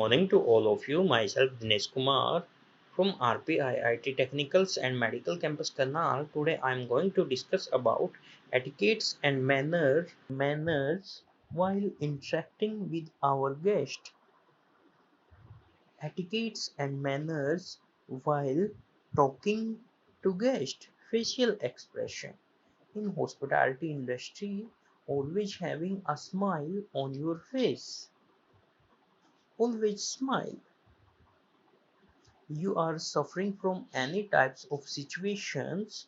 Morning to all of you. Myself Dinesh Kumar from RPIIT Technicals and Medical Campus Karnal. Today I am going to discuss about etiquettes and manners while interacting with our guest. Etiquettes and manners while talking to guest. Facial expression. In hospitality industry, always having a smile on your face. Always smile. You are suffering from any types of situations,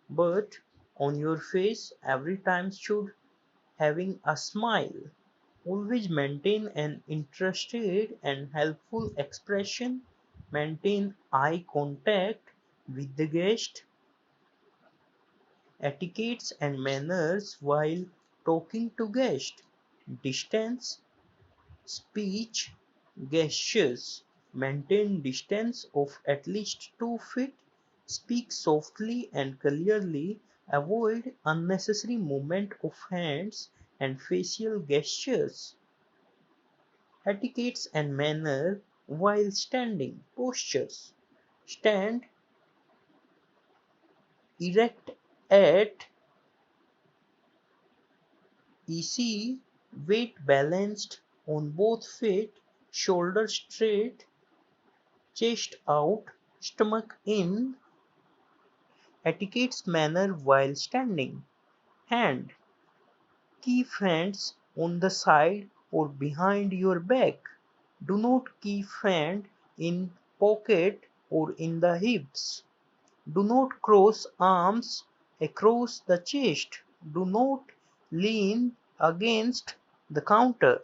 but on your face every time should having a smile. Always maintain an interested and helpful expression. Maintain eye contact with the guest. Etiquettes and manners while talking to guest. Distance, speech, gestures. Maintain distance of at least 2 feet. Speak softly and clearly. Avoid unnecessary movement of hands and facial gestures. Etiquettes and manner while standing. Postures. Stand erect at easy, weight balanced on both feet, shoulders straight, chest out, stomach in. Etiquette's manner while standing. Hand. Keep hands on the side or behind your back. Do not keep hand in pocket or in the hips. Do not cross arms across the chest. Do not lean against the counter.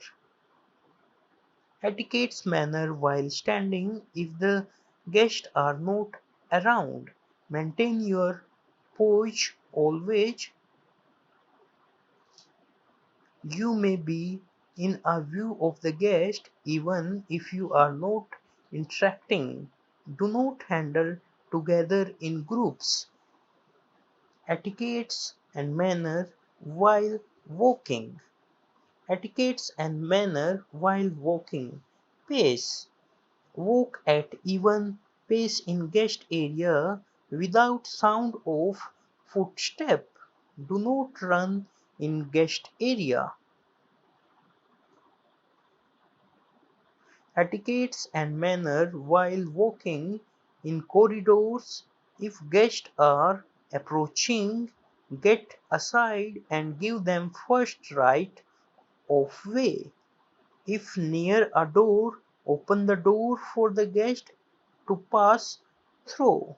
Etiquette's manner while standing. If the guests are not around, maintain your poise always. You may be in a view of the guest even if you are not interacting. Do not handle together in groups. Etiquettes and manner while walking. Etiquettes and manner while walking. Pace. Walk at even pace in guest area without sound of footstep. Do not run in guest area. Etiquettes and manner while walking in corridors. If guests are approaching, get aside and give them first right of way. If near a door, open the door for the guest to pass through.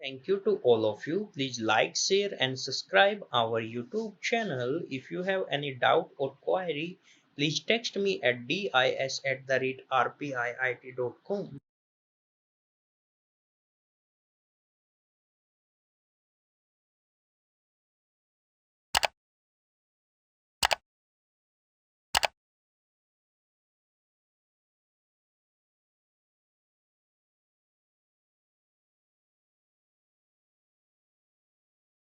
Thank you to all of you. Please like, share and subscribe our YouTube channel. If you have any doubt or query, please text me at dis@rpiit.com.